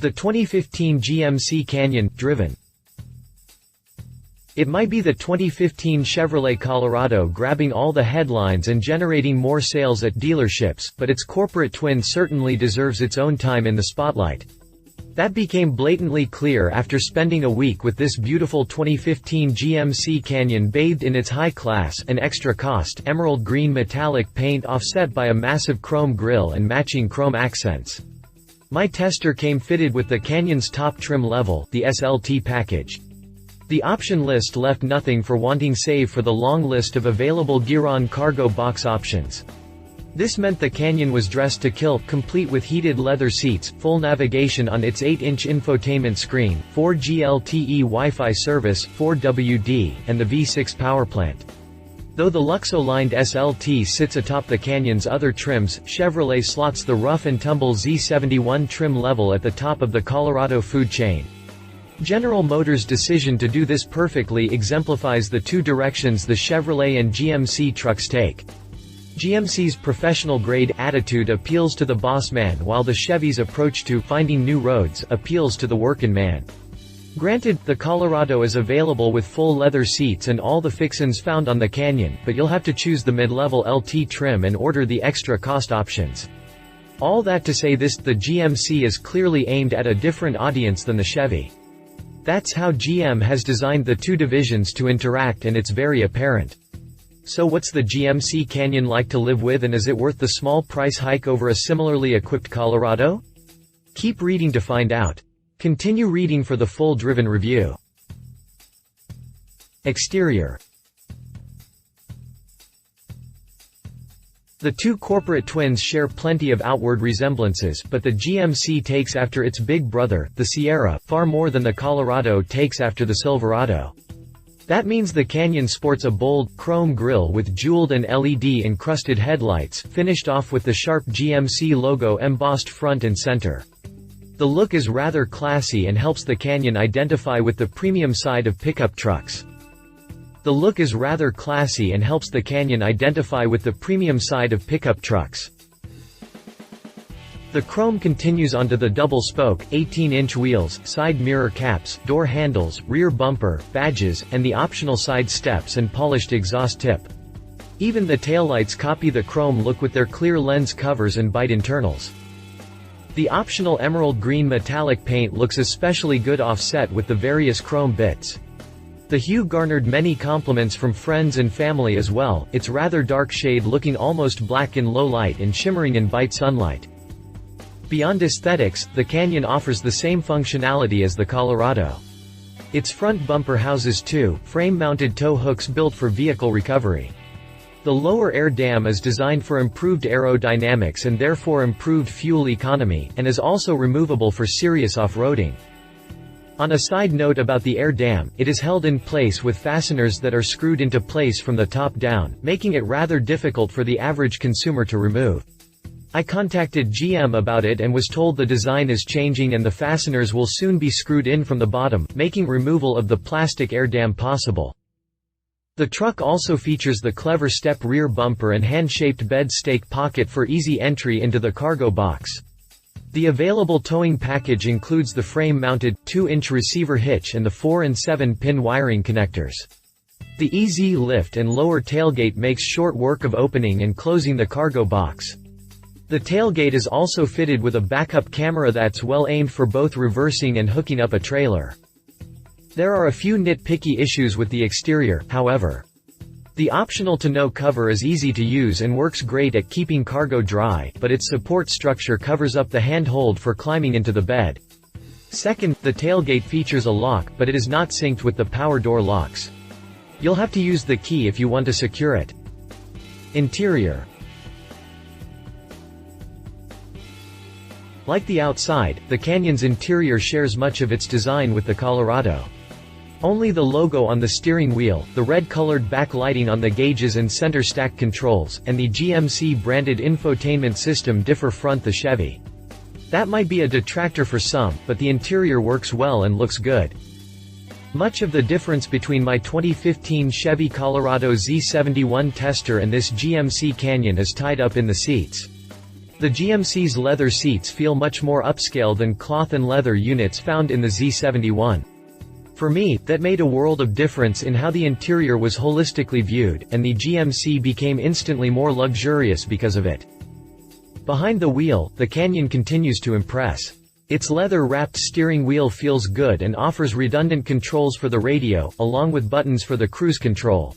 The 2015 GMC Canyon, driven. It might be the 2015 Chevrolet Colorado grabbing all the headlines and generating more sales at dealerships, but its corporate twin certainly deserves its own time in the spotlight. That became blatantly clear after spending a week with this beautiful 2015 GMC Canyon bathed in its high-class and extra-cost emerald green metallic paint offset by a massive chrome grille and matching chrome accents. My tester came fitted with the Canyon's top trim level, the SLT package. The option list left nothing for wanting save for the long list of available GearOn cargo box options. This meant the Canyon was dressed to kill, complete with heated leather seats, full navigation on its 8-inch infotainment screen, 4G LTE Wi-Fi service, 4WD, and the V6 powerplant. Though the luxo-lined SLT sits atop the Canyon's other trims, Chevrolet slots the rough-and-tumble Z71 trim level at the top of the Colorado food chain. General Motors' decision to do this perfectly exemplifies the two directions the Chevrolet and GMC trucks take. GMC's professional-grade attitude appeals to the boss man, while the Chevy's approach to finding new roads appeals to the workin' man. Granted, the Colorado is available with full leather seats and all the fixins found on the Canyon, but you'll have to choose the mid-level LT trim and order the extra cost options. All that to say this, the GMC is clearly aimed at a different audience than the Chevy. That's how GM has designed the two divisions to interact, and it's very apparent. So what's the GMC Canyon like to live with, and is it worth the small price hike over a similarly equipped Colorado? Keep reading to find out. Continue reading for the full driven review. Exterior. The two corporate twins share plenty of outward resemblances, but the GMC takes after its big brother, the Sierra, far more than the Colorado takes after the Silverado. That means the Canyon sports a bold, chrome grille with jeweled and LED-encrusted headlights, finished off with the sharp GMC logo embossed front and center. The look is rather classy and helps the Canyon identify with the premium side of pickup trucks. The chrome continues onto the double-spoke, 18-inch wheels, side mirror caps, door handles, rear bumper, badges, and the optional side steps and polished exhaust tip. Even the taillights copy the chrome look with their clear lens covers and bite internals. The optional emerald green metallic paint looks especially good offset with the various chrome bits. The hue garnered many compliments from friends and family as well, its rather dark shade looking almost black in low light and shimmering in bright sunlight. Beyond aesthetics, the Canyon offers the same functionality as the Colorado. Its front bumper houses two frame-mounted tow hooks built for vehicle recovery. The lower air dam is designed for improved aerodynamics and therefore improved fuel economy, and is also removable for serious off-roading. On a side note about the air dam, it is held in place with fasteners that are screwed into place from the top down, making it rather difficult for the average consumer to remove. I contacted GM about it and was told the design is changing and the fasteners will soon be screwed in from the bottom, making removal of the plastic air dam possible. The truck also features the clever step rear bumper and hand-shaped bed stake pocket for easy entry into the cargo box. The available towing package includes the frame-mounted, 2-inch receiver hitch and the 4 and 7-pin wiring connectors. The easy lift and lower tailgate makes short work of opening and closing the cargo box. The tailgate is also fitted with a backup camera that's well aimed for both reversing and hooking up a trailer. There are a few nitpicky issues with the exterior, however. The optional tonneau cover is easy to use and works great at keeping cargo dry, but its support structure covers up the handhold for climbing into the bed. Second, the tailgate features a lock, but it is not synced with the power door locks. You'll have to use the key if you want to secure it. Interior. Like the outside, the Canyon's interior shares much of its design with the Colorado. Only the logo on the steering wheel, the red-colored backlighting on the gauges and center stack controls, and the GMC-branded infotainment system differ from the Chevy. That might be a detractor for some, but the interior works well and looks good. Much of the difference between my 2015 Chevy Colorado Z71 tester and this GMC Canyon is tied up in the seats. The GMC's leather seats feel much more upscale than cloth and leather units found in the Z71. For me, that made a world of difference in how the interior was holistically viewed, and the GMC became instantly more luxurious because of it. Behind the wheel, the Canyon continues to impress. Its leather-wrapped steering wheel feels good and offers redundant controls for the radio, along with buttons for the cruise control.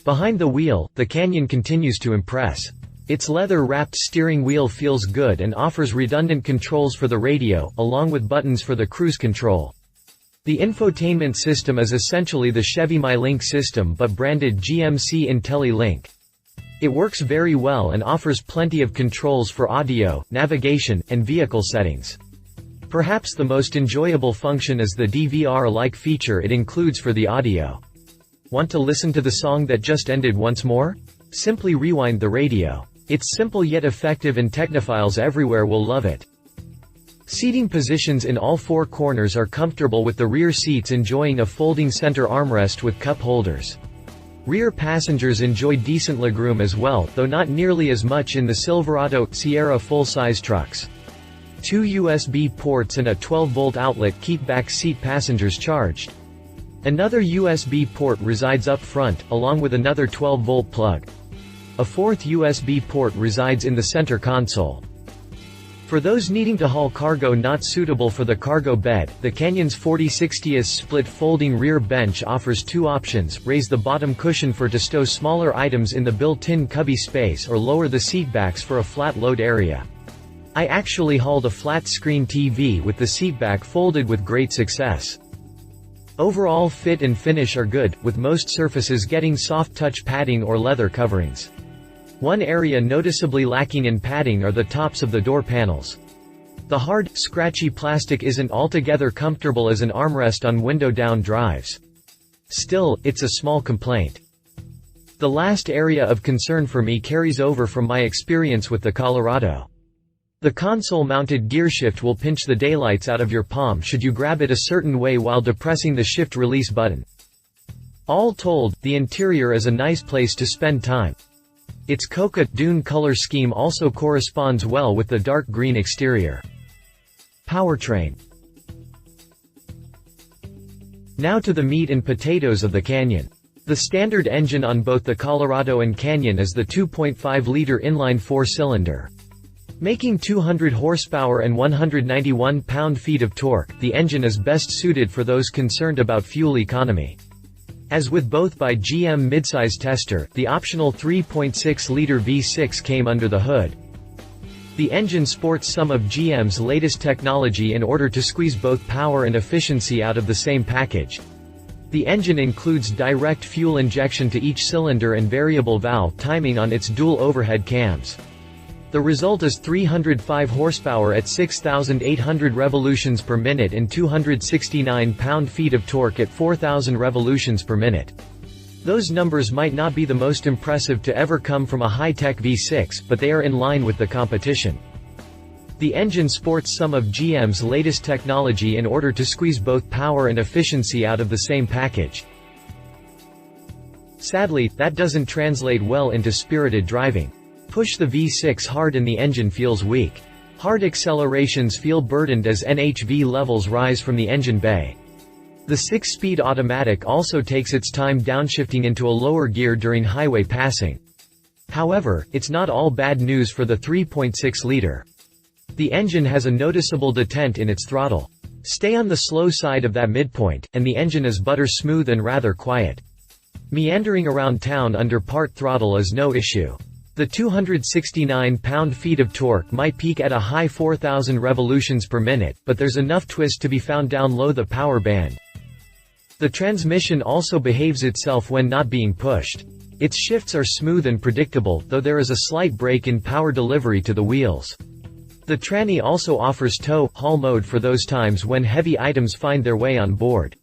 Behind the wheel, the Canyon continues to impress. Its leather-wrapped steering wheel feels good and offers redundant controls for the radio, along with buttons for the cruise control. The infotainment system is essentially the Chevy MyLink system but branded GMC IntelliLink. It works very well and offers plenty of controls for audio, navigation, and vehicle settings. Perhaps the most enjoyable function is the DVR-like feature it includes for the audio. Want to listen to the song that just ended once more? Simply rewind the radio. It's simple yet effective and technophiles everywhere will love it. Seating positions in all four corners are comfortable with the rear seats enjoying a folding center armrest with cup holders. Rear passengers enjoy decent legroom as well, though not nearly as much in the Silverado, Sierra full-size trucks. 2 USB ports and a 12-volt outlet keep back seat passengers charged. Another USB port resides up front, along with another 12-volt plug. A fourth USB port resides in the center console. For those needing to haul cargo not suitable for the cargo bed, the Canyon's 40/60 split folding rear bench offers two options: raise the bottom cushion to stow smaller items in the built-in cubby space or lower the seatbacks for a flat load area. I actually hauled a flat-screen TV with the seatback folded with great success. Overall fit and finish are good, with most surfaces getting soft touch padding or leather coverings. One area noticeably lacking in padding are the tops of the door panels. The hard, scratchy plastic isn't altogether comfortable as an armrest on window-down drives. Still, it's a small complaint. The last area of concern for me carries over from my experience with the Colorado. The console-mounted gearshift will pinch the daylights out of your palm should you grab it a certain way while depressing the shift-release button. All told, the interior is a nice place to spend time. Its Coca Dune color scheme also corresponds well with the dark green exterior. Powertrain. Now to the meat and potatoes of the Canyon. The standard engine on both the Colorado and Canyon is the 2.5-liter inline four-cylinder. Making 200 horsepower and 191 pound-feet of torque, the engine is best suited for those concerned about fuel economy. As with both by GM midsize tester, the optional 3.6-liter V6 came under the hood. The engine sports some of GM's latest technology in order to squeeze both power and efficiency out of the same package. The engine includes direct fuel injection to each cylinder and variable valve timing on its dual overhead cams. The result is 305 horsepower at 6,800 revolutions per minute and 269 pound-feet of torque at 4,000 revolutions per minute. Those numbers might not be the most impressive to ever come from a high-tech V6, but they are in line with the competition. The engine sports some of GM's latest technology in order to squeeze both power and efficiency out of the same package. Sadly, that doesn't translate well into spirited driving. Push the V6 hard and the engine feels weak. Hard accelerations feel burdened as NHV levels rise from the engine bay. The 6-speed automatic also takes its time downshifting into a lower gear during highway passing. However, it's not all bad news for the 3.6-liter. The engine has a noticeable detent in its throttle. Stay on the slow side of that midpoint, and the engine is butter smooth and rather quiet. Meandering around town under part throttle is no issue. The 269 pound-feet of torque might peak at a high 4,000 revolutions per minute, but there's enough twist to be found down low the power band. The transmission also behaves itself when not being pushed. Its shifts are smooth and predictable, though there is a slight break in power delivery to the wheels. The tranny also offers tow-haul mode for those times when heavy items find their way on board.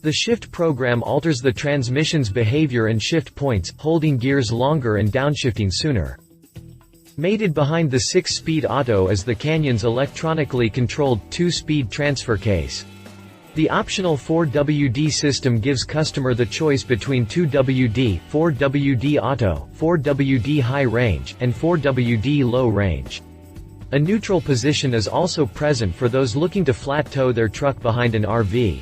The shift program alters the transmission's behavior and shift points, holding gears longer and downshifting sooner. Mated behind the 6-speed auto is the Canyon's electronically controlled 2-speed transfer case. The optional 4WD system gives customer the choice between 2WD, 4WD Auto, 4WD High Range, and 4WD Low Range. A neutral position is also present for those looking to flat tow their truck behind an RV.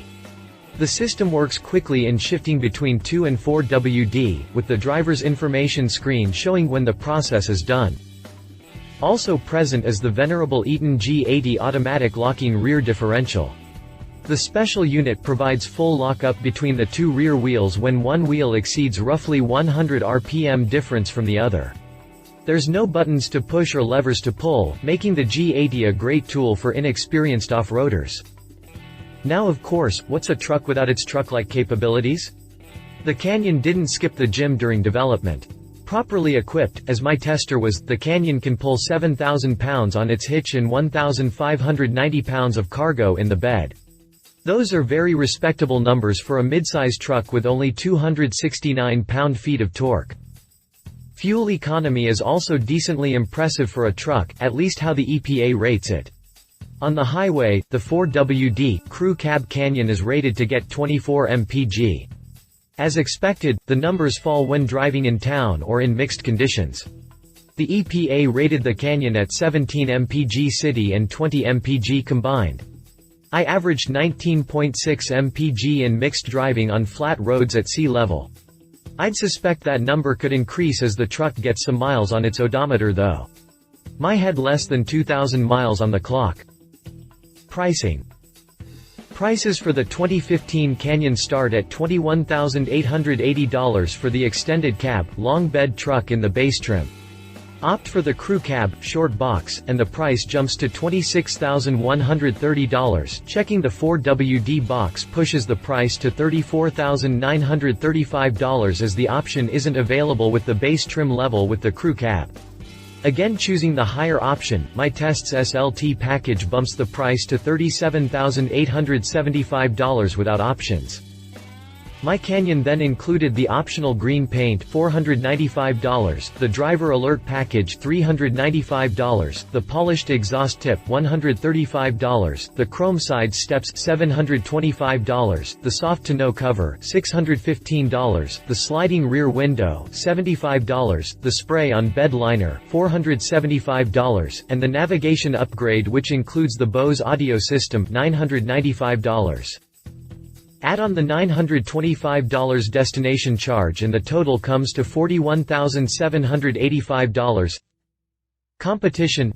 The system works quickly in shifting between 2 and 4WD, with the driver's information screen showing when the process is done. Also present is the venerable Eaton G80 automatic locking rear differential. The special unit provides full lockup between the two rear wheels when one wheel exceeds roughly 100 RPM difference from the other. There's no buttons to push or levers to pull, making the G80 a great tool for inexperienced off-roaders. Now of course, what's a truck without its truck-like capabilities? The Canyon didn't skip the gym during development. Properly equipped, as my tester was, the Canyon can pull 7,000 pounds on its hitch and 1,590 pounds of cargo in the bed. Those are very respectable numbers for a midsize truck with only 269 pound-feet of torque. Fuel economy is also decently impressive for a truck, at least how the EPA rates it. On the highway, the 4WD Crew Cab Canyon is rated to get 24 mpg. As expected, the numbers fall when driving in town or in mixed conditions. The EPA rated the Canyon at 17 mpg city and 20 mpg combined. I averaged 19.6 mpg in mixed driving on flat roads at sea level. I'd suspect that number could increase as the truck gets some miles on its odometer though. My had less than 2,000 miles on the clock. Pricing. Prices for the 2015 Canyon start at $21,880 for the extended cab, long bed truck in the base trim. Opt for the crew cab, short box, and the price jumps to $26,130. Checking the 4WD box pushes the price to $34,935 as the option isn't available with the base trim level with the crew cab. Again, choosing the higher option, my test's SLT package bumps the price to $37,875 without options. My Canyon then included the optional green paint $495, the driver alert package $395, the polished exhaust tip $135, the chrome side steps $725, the soft to no cover $615, the sliding rear window $75, the spray on bed liner $475, and the navigation upgrade which includes the Bose audio system $995. Add on the $925 destination charge and the total comes to $41,785. Competition.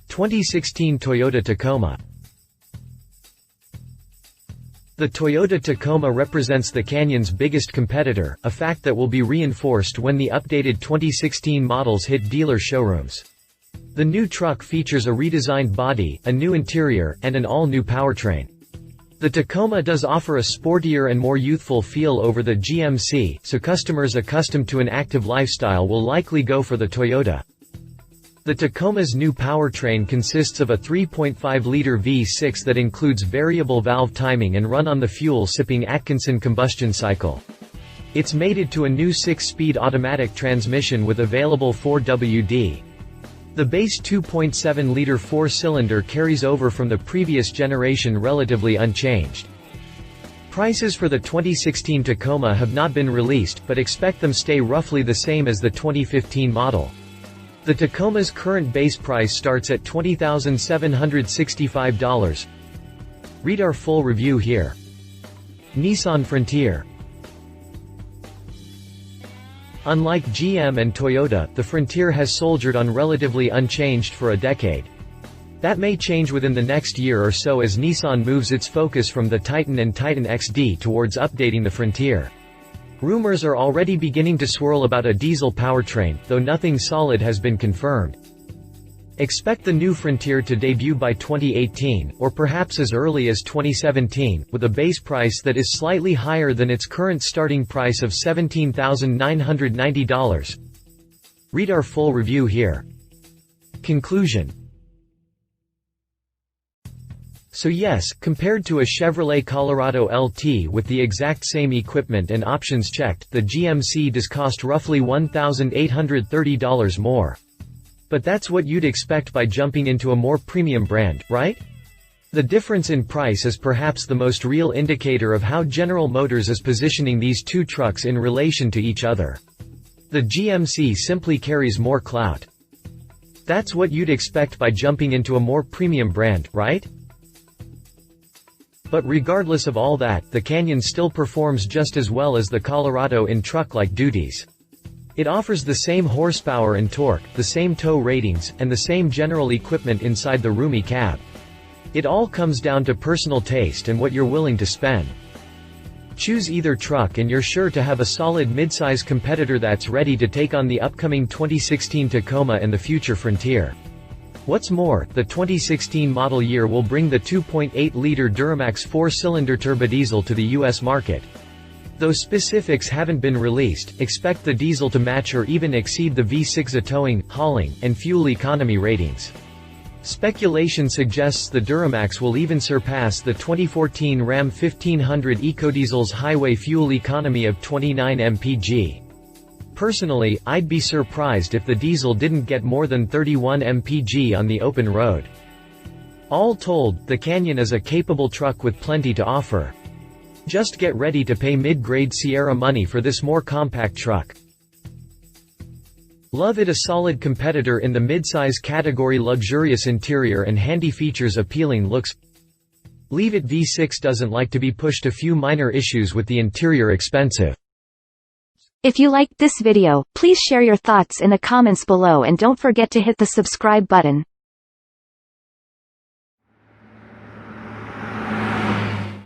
2016 Toyota Tacoma. The Toyota Tacoma represents the Canyon's biggest competitor, a fact that will be reinforced when the updated 2016 models hit dealer showrooms. The new truck features a redesigned body, a new interior, and an all-new powertrain. The Tacoma does offer a sportier and more youthful feel over the GMC, so customers accustomed to an active lifestyle will likely go for the Toyota. The Tacoma's new powertrain consists of a 3.5-liter V6 that includes variable valve timing and run on the fuel-sipping Atkinson combustion cycle. It's mated to a new 6-speed automatic transmission with available 4WD. The base 2.7-liter 4-cylinder carries over from the previous generation relatively unchanged. Prices for the 2016 Tacoma have not been released, but expect them stay roughly the same as the 2015 model. The Tacoma's current base price starts at $20,765. Read our full review here. Nissan Frontier. Unlike GM and Toyota, the Frontier has soldiered on relatively unchanged for a decade. That may change within the next year or so as Nissan moves its focus from the Titan and Titan XD towards updating the Frontier. Rumors are already beginning to swirl about a diesel powertrain, though nothing solid has been confirmed. Expect the new Frontier to debut by 2018, or perhaps as early as 2017, with a base price that is slightly higher than its current starting price of $17,990. Read our full review here. Conclusion. So yes, compared to a Chevrolet Colorado LT with the exact same equipment and options checked, the GMC does cost roughly $1,830 more. But that's what you'd expect by jumping into a more premium brand, right? The difference in price is perhaps the most real indicator of how General Motors is positioning these two trucks in relation to each other. The GMC simply carries more clout. That's what you'd expect by jumping into a more premium brand, right? But regardless of all that, the Canyon still performs just as well as the Colorado in truck-like duties. It offers the same horsepower and torque, the same tow ratings, and the same general equipment inside the roomy cab. It all comes down to personal taste and what you're willing to spend. Choose either truck and you're sure to have a solid midsize competitor that's ready to take on the upcoming 2016 Tacoma and the future Frontier. What's more, the 2016 model year will bring the 2.8-liter Duramax 4-cylinder turbodiesel to the US market. Though specifics haven't been released, expect the diesel to match or even exceed the V6's towing, hauling, and fuel economy ratings. Speculation suggests the Duramax will even surpass the 2014 Ram 1500 EcoDiesel's highway fuel economy of 29 mpg. Personally, I'd be surprised if the diesel didn't get more than 31 mpg on the open road. All told, the Canyon is a capable truck with plenty to offer. Just get ready to pay mid-grade Sierra money for this more compact truck. Love it, a solid competitor in the midsize category, luxurious interior and handy features, appealing looks. Leave it, V6 doesn't like to be pushed, a few minor issues with the interior, expensive. If you liked this video, please share your thoughts in the comments below and don't forget to hit the subscribe button.